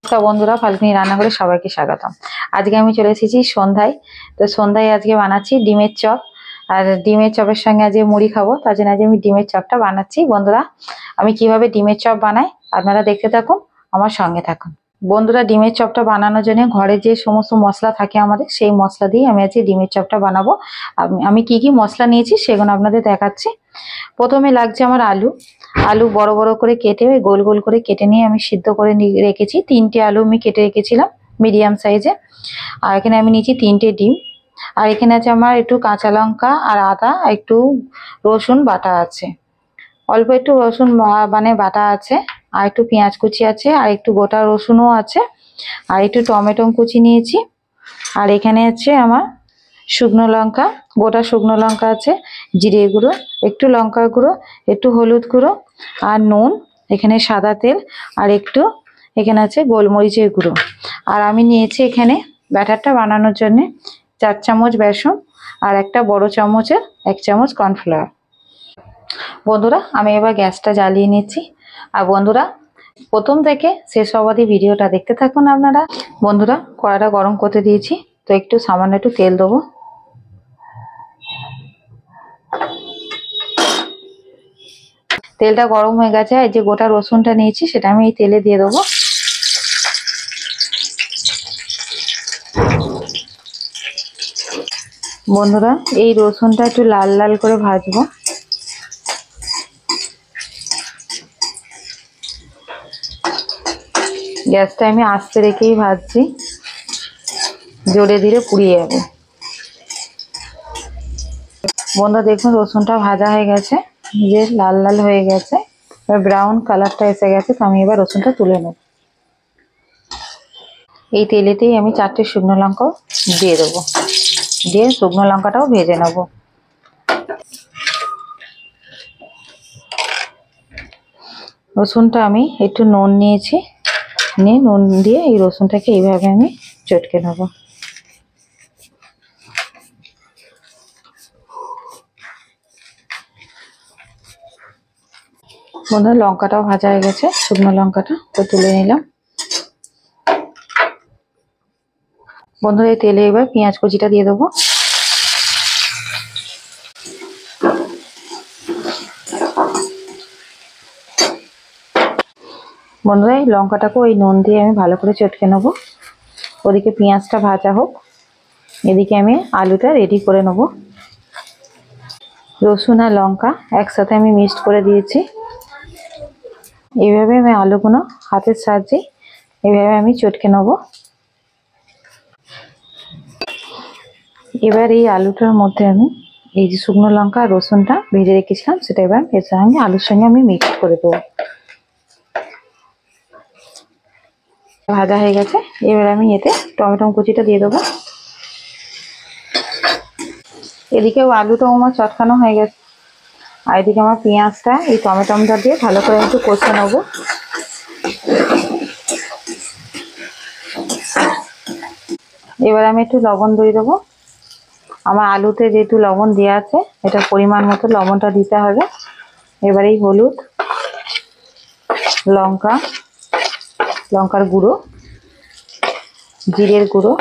নমস্কার বন্ধুরা, ফাল্গুনি রান্নাঘরে সবাইকে স্বাগতম। আজকে আমি চলে এসেছি সন্ধ্যায়। তো সন্ধ্যায় আজকে বানাচ্ছি ডিমের চপ। আর ডিমের চপের সঙ্গে আজকে মুড়ি খাবো, তার জন্য আজকে আমি ডিমের চপটা বানাচ্ছি। বন্ধুরা, আমি কিভাবে ডিমের চপ বানাই আপনারা দেখতে থাকুন, আমার সঙ্গে থাকুন। বন্ধুরা, ডিমের চপটা বানানোর জন্য ঘরে যে সমস্ত মশলা থাকে আমাদের, সেই মশলা দিয়ে আমি আজকে ডিমের চপটা বানাবো। আমি কি কি মশলা নিয়েছি সেগুলো আপনাদের দেখাচ্ছি। প্রথমে লাগছে আমার আলু বড় বড় করে কেটে গোল গোল করে কেটে নিয়ে আমি সিদ্ধ করে রেখেছি। 3টে আলু আমি কেটে রেখেছিলাম মিডিয়াম সাইজে। আর এখানে আমি নিয়েছি 3টে ডিম। আর এখানে আছে আমার একটু কাঁচা লঙ্কা আর আদা, একটু রসুন বাটা আছে, অল্প একটু রসুন মানে বাটা আছে, আর একটু পেঁয়াজ কুচি আছে, আর একটু গোটা রসুনও আছে, আর একটু টমেটো কুচি নিয়েছি। আর এখানে আছে আমার শুকনো লঙ্কা, গোটা শুকনো লঙ্কা আছে, জিরে গুঁড়ো, একটু লঙ্কার গুঁড়ো, একটু হলুদ গুঁড়ো, আর নুন, এখানে সাদা তেল, আর একটু এখানে আছে গোলমরিচের গুঁড়ো। আর আমি নিয়েছি এখানে ব্যাটারটা বানানোর জন্য 4 চামচ বেসন আর একটা বড় চামচের 1 চামচ কর্নফ্লাওয়ার। বন্ধুরা, আমি এবার গ্যাসটা জ্বালিয়ে নিচ্ছি। আর বন্ধুরা, প্রথম থেকে শেষ অবধি ভিডিওটা দেখতে থাকুন আপনারা। বন্ধুরা, কড়াইটা গরম করতে দিয়েছি, তো একটু সামান্য একটু তেল দেবো। তেলটা গরম হয়ে গেছে, এই যে গোটা রসুনটা নিয়েছি সেটা আমি এই তেলে দিয়ে দেবো। বন্ধুরা, এই রসুনটা একটু লাল লাল করে ভাজবো। গ্যাসটা আমি আস্তে রেখেই ভাজছি, জোরে ধীরে পুড়িয়ে যাবে। বন্ধুরা, দেখুন রসুনটা ভাজা হয়ে গেছে, যে লাল লাল হয়ে গেছে, এবার ব্রাউন কালারটা এসে গেছে। তো আমি এবার রসুনটা তুলে নেব। এই তেলেতেই আমি 4টে শুকনো লঙ্কাও দিয়ে দেবো, দিয়ে শুকনো লঙ্কাটাও ভেজে নেব। রসুনটা আমি একটু নুন নিয়েছি, নিয়ে নুন দিয়ে এই রসুনটাকে এইভাবে আমি চটকে নেব। বন্ধুরা, লঙ্কাটাও ভাজা হয়ে গেছে, শুকনো লঙ্কাটা তো তুলে নিলাম। বন্ধুরা, এই তেলে এবার পেঁয়াজ কুচিটা দিয়ে দেবো। বন্ধুরা, এই লঙ্কাটাকে ওই নুন দিয়ে আমি ভালো করে চটকে নেবো। ওদিকে পেঁয়াজটা ভাজা হোক, এদিকে আমি আলুটা রেডি করে নেব। রসুন আর লঙ্কা একসাথে আমি মিক্সড করে দিয়েছি। এইভাবে আমি আলুগুলো হাতের সাহায্যে এইভাবে আমি চটকে নেব। এবার এই আলুটার মধ্যে আমি এই যে শুকনো লঙ্কা আর রসুনটা ভেজে রেখেছিলাম সেটা এবার এর সঙ্গে আলুর সঙ্গে আমি মিক্সড করে দেবো। ভাজা হয়ে গেছে, এবার আমি এতে টমেটো কুচিটা দিয়ে দেবো। এদিকেও আলুটাও আমার চটকানো হয়ে গেছে, আর এদিকে আমার পেঁয়াজটা এই টমেটোটা দিয়ে ভালো করে একটু কষে নেবো। এবার আমি একটু লবণ দিয়ে দেবো। আমার আলুতে যেহেতু লবণ দেওয়া আছে, এটার পরিমাণ মতো লবণটা দিতে হবে। এবার এই হলুদ, লঙ্কার গুঁড়ো, জিরের গুঁড়ো,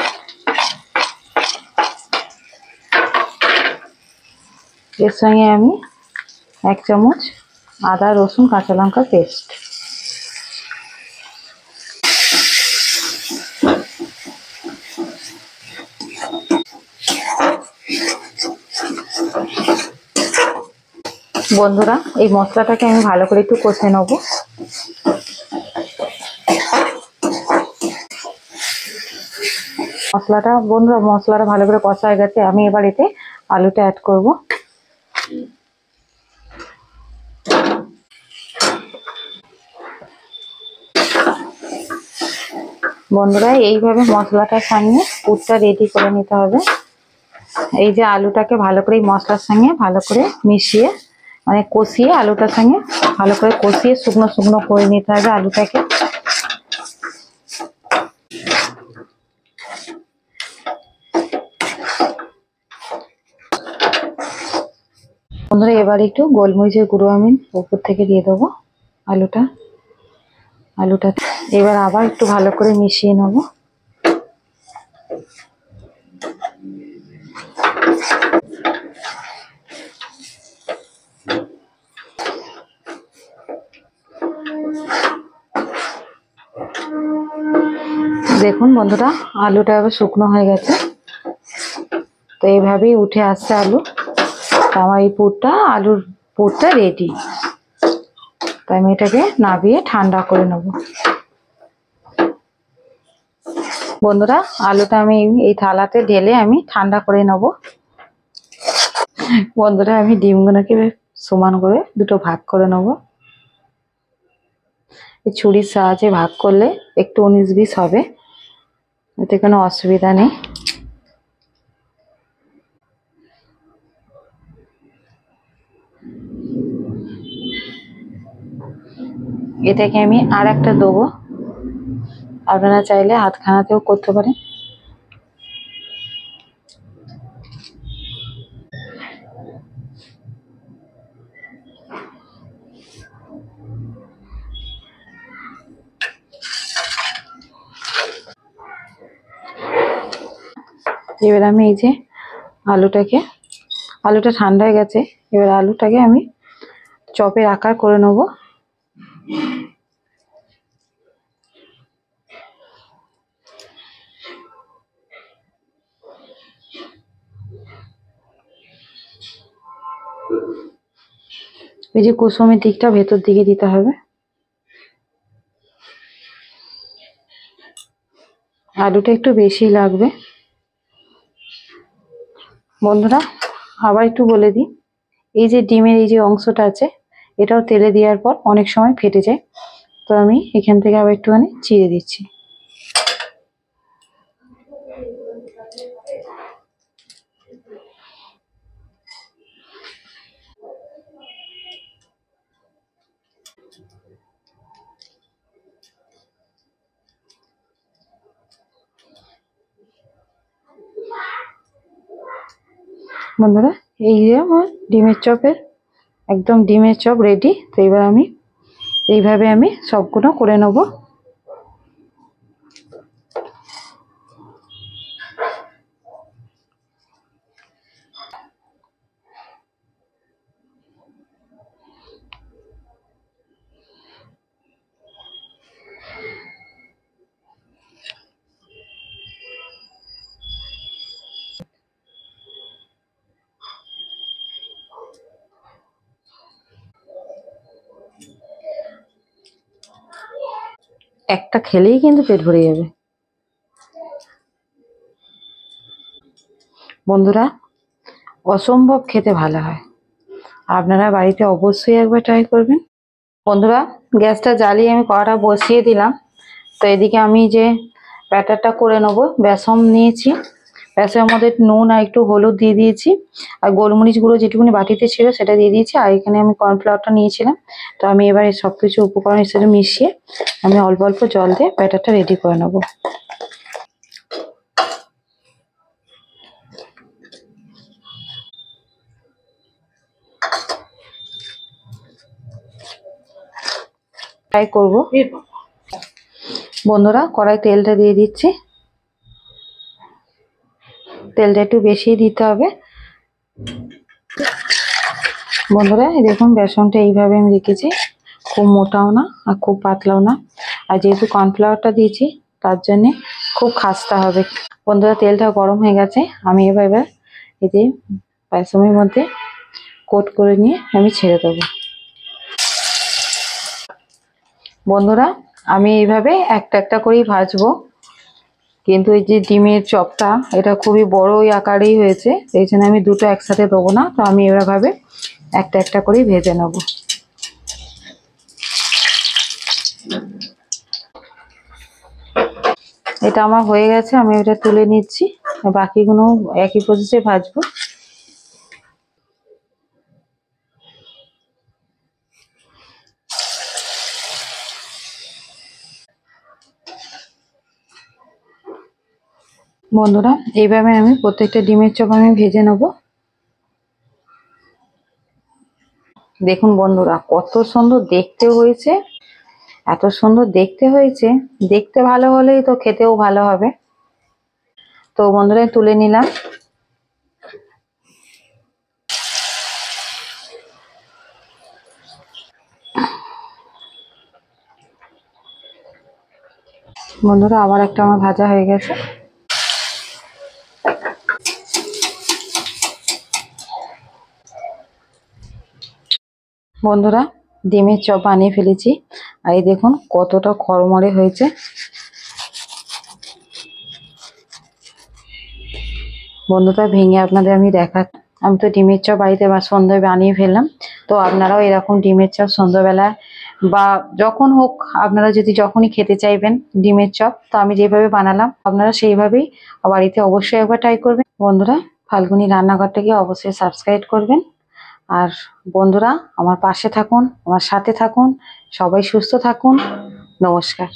এর সঙ্গে আমি 1 চামচ আদা রসুন কাঁচা লঙ্কা পেস্ট। বন্ধুরা, এই মশলাটাকে আমি ভালো করে একটু কষে নেব। মশলাটা ভালো করে কষা হয়ে গেছে, আমি এবার এতে আলুটা অ্যাড করব। বন্ধুরা, এইভাবে মশলাটার সঙ্গে পুরটা রেডি করে নিতে হবে। এই যে আলুটাকে ভালো করে এই মশলার সঙ্গে ভালো করে মিশিয়ে মানে কষিয়ে, আলুটার সঙ্গে ভালো করে কষিয়ে শুকনো শুকনো করে নিতে হবে আলুটাকে। বন্ধুরা, এবার একটু গোলমরিচের গুঁড়ো আমি উপর থেকে দিয়ে দেবো। আলুটা এবার আবার একটু ভালো করে মিশিয়ে নেব। দেখুন বন্ধুরা, আলুটা এবার শুকনো হয়ে গেছে। তো এইভাবেই উঠে আসছে আলু। তো আমার এই আলুর পুরটা রেডি। তাই আমি এটাকে নামিয়ে ঠান্ডা করে নেব। বন্ধুরা, আলুটা আমি এই থালাতে ঢেলে আমি ঠান্ডা করে নেব। বন্ধুরা, আমি ডিমগুলোকে সমান করে দুটো ভাগ করে নেব। এই ছুরির সাহায্যে ভাগ করলে একটু 19-20 হবে, এতে কোনো অসুবিধা নেই। এটাকে আমি আর একটা দেবো, আপনারা চাইলে হাতখানাতেও করতে পারেন। এবার আমি এই যে আলুটা ঠান্ডা হয়ে গেছে। এবার আলুটাকে আমি চপের আকার করে নেব। এই যে কুসুমের দিকটা ভেতর দিকে দিতে হবে। আলুটা একটু বেশি লাগবে। বন্ধুরা, আবার একটু বলে দিই, এই যে ডিমের এই যে অংশটা আছে, এটাও তেলে দেওয়ার পর অনেক সময় ফেটে যায়। তো আমি এখান থেকে আবার একটুখানি চিড়ে দিচ্ছি। বন্ধুরা, এই যে আমার ডিমের চপ রেডি। তো এবার আমি এইভাবে সবগুলো করে নেব। একটা খেলেই কিন্তু পেট ভরে যাবে। বন্ধুরা, অসম্ভব খেতে ভালো হয়। আপনারা বাড়িতে অবশ্যই একবার ট্রাই করবেন। বন্ধুরা, গ্যাসটা জ্বালিয়ে আমি কড়াটা বসিয়ে দিলাম। তো এদিকে আমি যে ব্যাটারটা করে নেব, বেসন নিয়েছি, বেসনের মধ্যে নুন আর একটু হলুদ দিয়ে দিয়েছি, আর গোলমরিচ গুঁড়ো যেটুকুনি বাটিতে ছিল সেটা দিয়ে দিয়েছি, আর এখানে আমি কর্নফ্লাওয়ারটা নিয়েছিলাম। তো আমি এবার এই সব কিছু উপকরণ হিসেবে মিশিয়ে আমি অল্প অল্প জল দিয়ে ব্যাটারটা রেডি করে নেব। ট্রাই করব। বন্ধুরা, কড়াই তেলটা দিয়ে দিচ্ছি। তেলটা একটু বেশি দিতে হবে। বন্ধুরা, এই দেখুন বেসনটা এইভাবে আমি রেখেছি, খুব মোটাও না আর খুব পাতলাও না। আর যেহেতু কর্নফ্লাওয়ারটা দিয়েছি তার জন্যে খুব খাস্তা হবে। বন্ধুরা, তেলটা গরম হয়ে গেছে। আমি এবার এতে বেসনের মধ্যে কোট করে নিয়ে আমি ছেড়ে দেবো। বন্ধুরা, আমি এইভাবে একটা একটা করেই ভাজবো, কিন্তু এই যে ডিমের চপটা এটা খুবই বড় আকারেই হয়েছে, এই জন্য আমি দুটো একসাথে দেবো না। তো আমি এভাবে একটা একটা করেই ভেজে নেব। এটা আমার হয়ে গেছে, আমি এটা তুলে নিচ্ছি। বাকিগুলো একই প্রসেসে ভাজবো। বন্ধুরা, এইভাবে আমি প্রত্যেকটা ডিমের চপ আমি ভেজে নেব। দেখুন বন্ধুরা, কত সুন্দর দেখতে হয়েছে এত সুন্দর দেখতে হয়েছে, দেখতে ভালো হলেই তো খেতেও ভালো হবে। তো বন্ধুরা তুলে নিলাম। বন্ধুরা আবার একটা আমার ভাজা হয়ে গেছে। বন্ধুরা ডিমের চপ বানিয়ে ফেলেছি, আর এই দেখুন কতটা খড়মড়ে হয়েছে। বন্ধুটা ভেঙে আপনাদের আমি দেখাচ্ছি। আমি তো ডিমের চপ বাড়িতে সন্ধ্যায় বানিয়ে ফেললাম। তো আপনারাও এরকম ডিমের চপ সন্ধ্যাবেলায় বা যখন হোক, আপনারা যদি যখনই খেতে চাইবেন ডিমের চপ, তো আমি যেভাবে বানালাম আপনারা সেইভাবেই বাড়িতে অবশ্যই একবার ট্রাই করবেন। বন্ধুরা ফাল্গুনী রান্নাঘরটাকে অবশ্যই সাবস্ক্রাইব করবেন। আর বন্ধুরা আমার পাশে থাকুন, আমার সাথে থাকুন। সবাই সুস্থ থাকুন। নমস্কার।